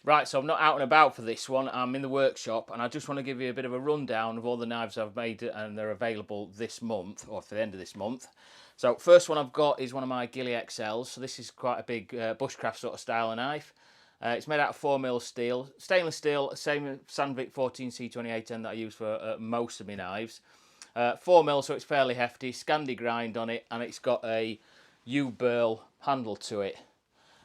Right, so I'm not out and about for this one. I'm in the workshop, and I just want to give you a bit of a rundown of all the knives I've made, and they're available this month, or for the end of this month. So first one I've got is one of my Ghillie XLs. So this is quite a big bushcraft sort of style of knife. It's made out of 4mm steel, stainless steel, same Sandvik 14C28N that I use for most of my knives. 4mm, so it's fairly hefty, Scandi grind on it, and it's got a U-burl handle to it.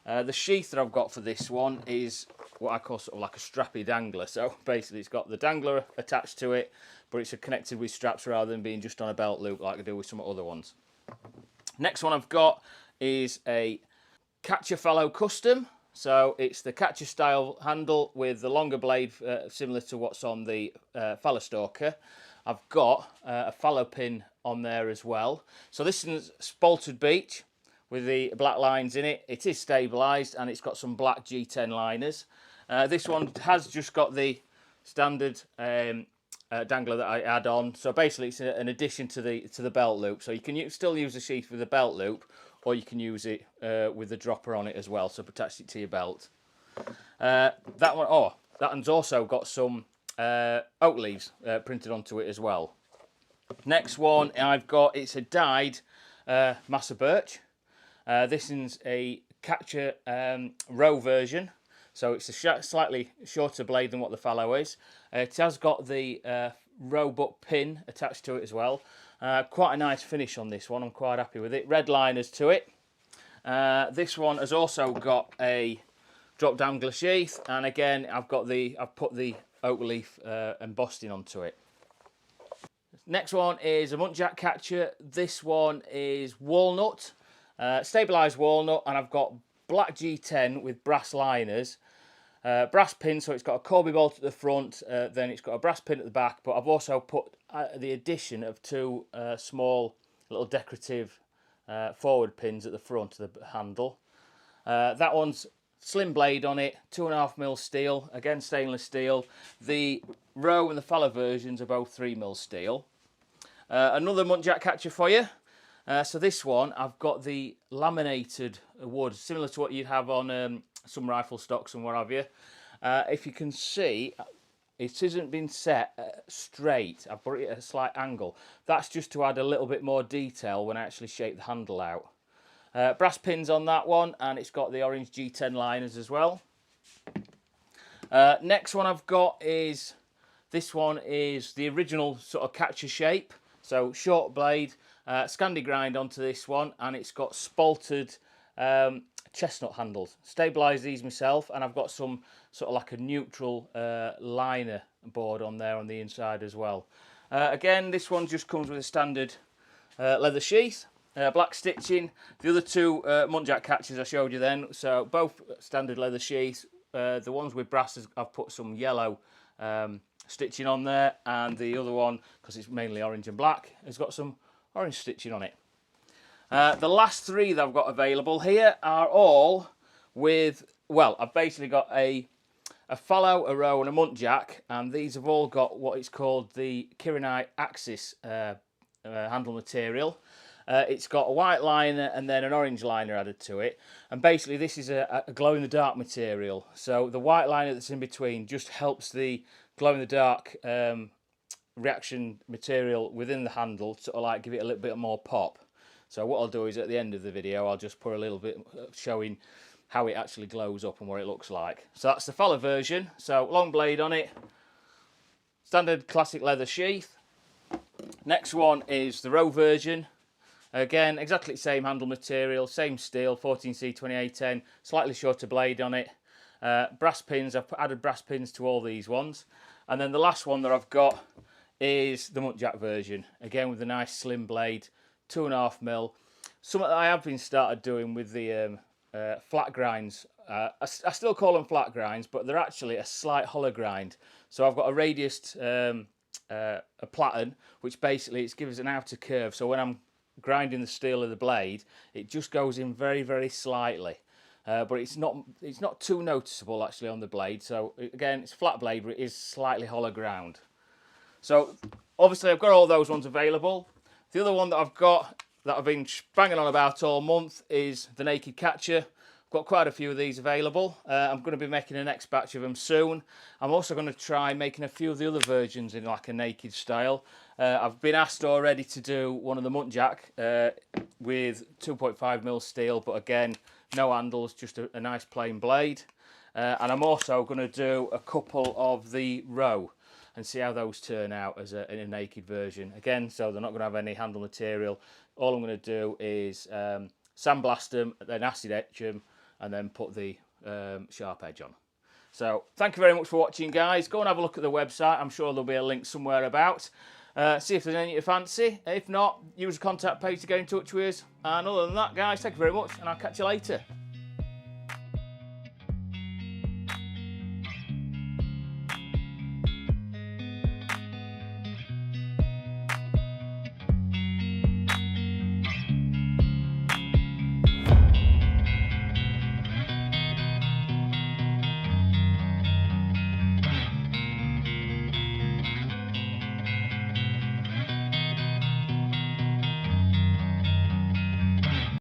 The sheath that I've got for this one is what I call sort of like a strappy dangler. So basically it's got the dangler attached to it, but it's connected with straps rather than being just on a belt loop like I do with some other ones. Next one I've got is a Catcher Fallow Custom. So it's the Catcher style handle with the longer blade similar to what's on the Fallow Stalker. I've got a fallow pin on there as well. So this is spaltered beech with the black lines in it. It is stabilised and it's got some black G10 liners. This one has just got the standard dangler that I add on. So basically it's an addition to the belt loop. So you can still use the sheath with the belt loop, or you can use it with the dropper on it as well, so attach it to your belt. That one's also got some oak leaves printed onto it as well. Next one I've got, it's a dyed mass of birch. This is a Catcher row version, so it's a slightly shorter blade than what the fallow is. It has got the row butt pin attached to it as well. Quite a nice finish on this one, I'm quite happy with it. Red liners to it. This one has also got a drop dangler sheath, and again I've put the oak leaf embossing onto it. Next one is a muntjac catcher. This one is walnut. Stabilised walnut, and I've got black G10 with brass liners, brass pin, so it's got a Corby bolt at the front, then it's got a brass pin at the back, but I've also put the addition of two small little decorative forward pins at the front of the handle. That one's slim blade on it, 2.5mm steel, again stainless steel. The row and the fallow versions are both 3mm steel. Another muntjac catcher for you. So this one, I've got the laminated wood, similar to what you'd have on some rifle stocks and what have you. If you can see, it isn't been set straight. I've put it at a slight angle. That's just to add a little bit more detail when I actually shape the handle out. Brass pins on that one, and it's got the orange G10 liners as well. Next one I've got is, this one is the original sort of catcher shape. So short blade, Scandi grind onto this one, and it's got spaltered chestnut handles. Stabilised these myself, and I've got some sort of like a neutral liner board on there on the inside as well. Again, this one just comes with a standard leather sheath, black stitching. The other two muntjac catchers I showed you then, so both standard leather sheaths. The ones with brass, I've put some yellow stitching on there, and the other one, because it's mainly orange and black, has got some orange stitching on it. The last three that I've got available here are all with, well, I've basically got a fallow, a row and a muntjac, and these have all got what is called the Kirinite Axis handle material. It's got a white liner and then an orange liner added to it, and basically this is a glow-in-the-dark material. So the white liner that's in between just helps the glow-in-the-dark reaction material within the handle to sort of like give it a little bit more pop. So what I'll do is at the end of the video I'll just put a little bit showing how it actually glows up and what it looks like. So that's the fallow version. So long blade on it, standard classic leather sheath. Next one is the row version. Again, exactly the same handle material, same steel, 14C28N, slightly shorter blade on it. Brass pins, I've added brass pins to all these ones. And then the last one that I've got is the muntjac version. Again with a nice slim blade, 2.5mm. Something that I have been started doing with the flat grinds. I still call them flat grinds, but they're actually a slight hollow grind. So I've got a radiused a platen, which basically it gives an outer curve. So when I'm grinding the steel of the blade, it just goes in very, very slightly. But it's not too noticeable actually on the blade. So again, it's flat blade, but it is slightly hollow ground. So obviously I've got all those ones available. The other one that I've got that I've been banging on about all month is the Naked Catcher. Got quite a few of these available. I'm going to be making the next batch of them soon. I'm also going to try making a few of the other versions in like a naked style. I've been asked already to do one of the muntjac with 2.5mm steel, but again, no handles, just a nice plain blade. And I'm also going to do a couple of the row and see how those turn out as in a naked version. Again, so they're not going to have any handle material. All I'm going to do is sandblast them, then acid etch them, and then put the sharp edge on. So thank you very much for watching, guys. Go and have a look at the website. I'm sure there'll be a link somewhere about. See if there's any you fancy. If not, use the contact page to get in touch with us. And other than that, guys, thank you very much, and I'll catch you later.